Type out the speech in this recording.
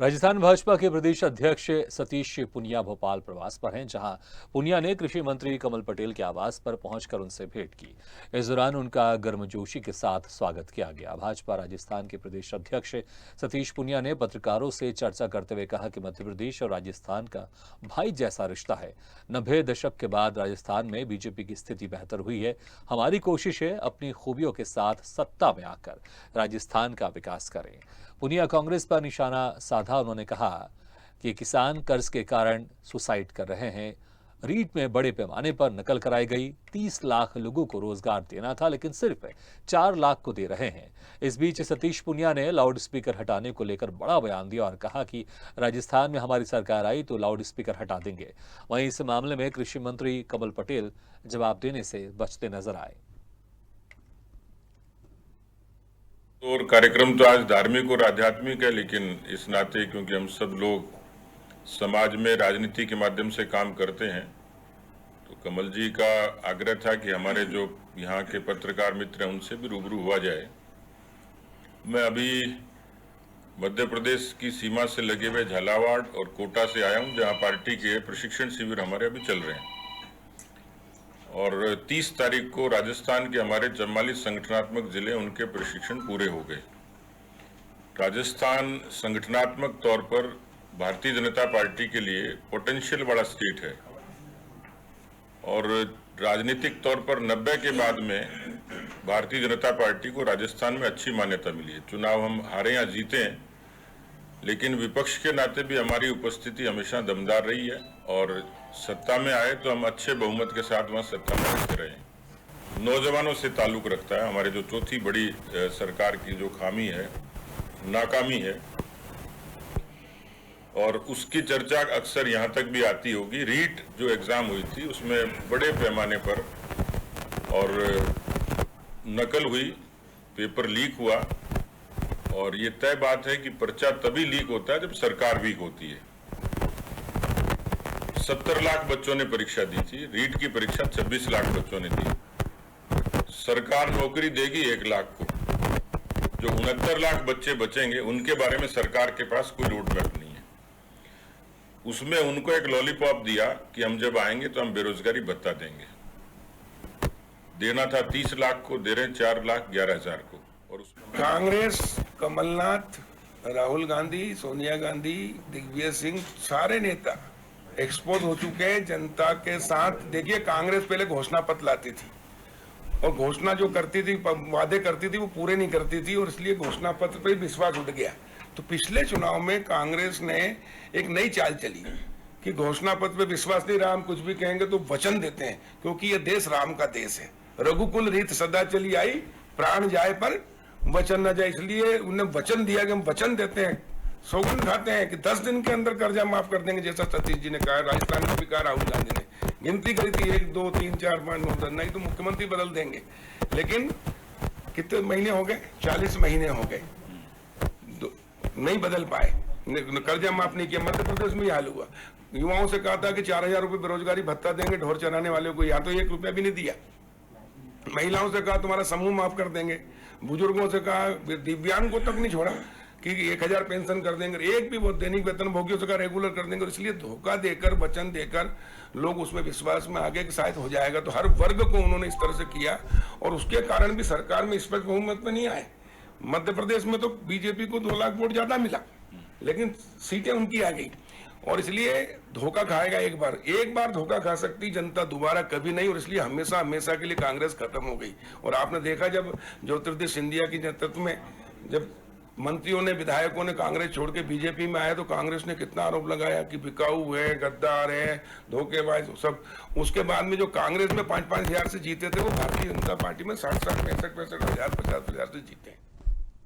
राजस्थान भाजपा के प्रदेश अध्यक्ष सतीश पुनिया भोपाल प्रवास पर हैं, जहां पुनिया ने कृषि मंत्री कमल पटेल के आवास पर पहुंचकर उनसे भेंट की। इस दौरान उनका गर्मजोशी के साथ स्वागत किया गया। भाजपा राजस्थान के प्रदेश अध्यक्ष सतीश पुनिया ने पत्रकारों से चर्चा करते हुए कहा कि मध्य प्रदेश और राजस्थान का भाई जैसा रिश्ता है। 90 दशक के बाद राजस्थान में बीजेपी की स्थिति बेहतर हुई है। हमारी कोशिश है अपनी खूबियों के साथ सत्ता में आकर राजस्थान का विकास करें। पुनिया कांग्रेस पर निशाना साधा। उन्होंने कहा कि किसान कर्ज के कारण सुसाइड कर रहे हैं। रीट में बड़े पैमाने पर नकल कराई गई। 30 लाख लोगों को रोजगार देना था, लेकिन सिर्फ 4 लाख को दे रहे हैं। इस बीच सतीश पुनिया ने लाउड स्पीकर हटाने को लेकर बड़ा बयान दिया और कहा कि राजस्थान में हमारी सरकार आई तो लाउड स्पीकर हटा देंगे। वहीं इस मामले में कृषि मंत्री कमल पटेल जवाब देने से बचते नजर आए। और कार्यक्रम तो आज धार्मिक और आध्यात्मिक है, लेकिन इस नाते क्योंकि हम सब लोग समाज में राजनीति के माध्यम से काम करते हैं, तो कमल जी का आग्रह था कि हमारे जो यहाँ के पत्रकार मित्र हैं उनसे भी रूबरू हुआ जाए। मैं अभी मध्य प्रदेश की सीमा से लगे हुए झालावाड़ और कोटा से आया हूँ, जहाँ पार्टी के प्रशिक्षण शिविर हमारे अभी चल रहे हैं। और 30 तारीख को राजस्थान के हमारे 44 संगठनात्मक जिले उनके प्रशिक्षण पूरे हो गए। राजस्थान संगठनात्मक तौर पर भारतीय जनता पार्टी के लिए पोटेंशियल बड़ा स्टेट है और राजनीतिक तौर पर 90 के बाद में भारतीय जनता पार्टी को राजस्थान में अच्छी मान्यता मिली है। चुनाव हम हारे या जीते हैं, लेकिन विपक्ष के नाते भी हमारी उपस्थिति हमेशा दमदार रही है और सत्ता में आए तो हम अच्छे बहुमत के साथ वहां सत्ता में रहते रहे। नौजवानों से ताल्लुक रखता है। हमारे जो चौथी बड़ी सरकार की जो खामी है, नाकामी है, और उसकी चर्चा अक्सर यहाँ तक भी आती होगी। रीट जो एग्जाम हुई थी उसमें बड़े पैमाने पर और नकल हुई, पेपर लीक हुआ, और ये तय बात है कि पर्चा तभी लीक होता है जब सरकार वीक होती है। 70 लाख बच्चों ने परीक्षा दी थी, रीट की परीक्षा 26 लाख बच्चों ने दी। सरकार नौकरी देगी 1 लाख को, जो 69 लाख बच्चे बचेंगे उनके बारे में सरकार के पास कोई रोड मैप नहीं है। उसमें उनको एक लॉलीपॉप दिया कि हम जब आएंगे तो हम बेरोजगारी भत्ता देंगे। देना था 30 लाख को, दे रहे 4,11,000 को। और कांग्रेस, कमलनाथ, राहुल गांधी, सोनिया गांधी, दिग्विजय सिंह, सारे नेता एक्सपोज हो चुके हैं जनता के साथ। देखिए, कांग्रेस पहले घोषणा पत्र लाती थी और घोषणा जो करती थी, वादे करती थी, वो पूरे नहीं करती थी और इसलिए घोषणा पत्र पे विश्वास उठ गया। तो पिछले चुनाव में कांग्रेस ने एक नई चाल चली कि घोषणा पत्र पे विश्वास नहीं रहा, हम कुछ भी कहेंगे तो वचन देते हैं, क्योंकि ये देश राम का देश है। रघुकुल रीत सदा चली आई, प्राण जाए पर वचन न जाए। इसलिए उन्हें वचन दिया कि हम वचन देते हैं, सौगंध खाते हैं कि 10 दिन के अंदर कर्जा माफ कर देंगे, जैसा सतीश जी ने कहा। राजस्थान में भी कहा राहुल गांधी ने, गिनती करी थी 1, 2, 3, 4, 5, 9, 10, नहीं तो मुख्यमंत्री बदल देंगे। लेकिन कितने महीने हो गए? 40 महीने हो गए, नहीं बदल पाए, कर्जा माफ नहीं किया। मध्य प्रदेश में हाल हुआ। युवाओं से कहा था कि 4,000 रुपए बेरोजगारी भत्ता देंगे ढोर चराने वाले को, यहाँ तो 1 रुपया भी नहीं दिया। महिलाओं से कहा तुम्हारा समूह माफ कर देंगे। बुजुर्गों से कहा, दिव्यांग को तक नहीं छोड़ा कि 1,000 पेंशन कर देंगे। एक भी वो दैनिक वेतन भोगियों से कहा रेगुलर कर देंगे। इसलिए धोखा देकर, वचन देकर लोग उसमें विश्वास में आगे कि शायद हो जाएगा। तो हर वर्ग को उन्होंने इस तरह से किया और उसके कारण भी सरकार में स्पष्ट बहुमत में नहीं आए। मध्य प्रदेश में तो बीजेपी को 2 लाख वोट ज्यादा मिला, लेकिन सीटें उनकी आ गई और इसलिए धोखा खाएगा। एक बार धोखा खा सकती जनता, दोबारा कभी नहीं। और इसलिए हमेशा हमेशा के लिए कांग्रेस खत्म हो गई। और आपने देखा जब ज्योतिरादित्य सिंधिया के नेतृत्व में जब मंत्रियों ने, विधायकों ने कांग्रेस छोड़ के बीजेपी में आए तो कांग्रेस ने कितना आरोप लगाया कि बिकाऊ है, गद्दार है, धोखेबाज सब। उसके बाद में जो कांग्रेस में 5-5 हजार से जीते थे, वो भारतीय जनता पार्टी में 60-65 हजार, 50-50 से जीते।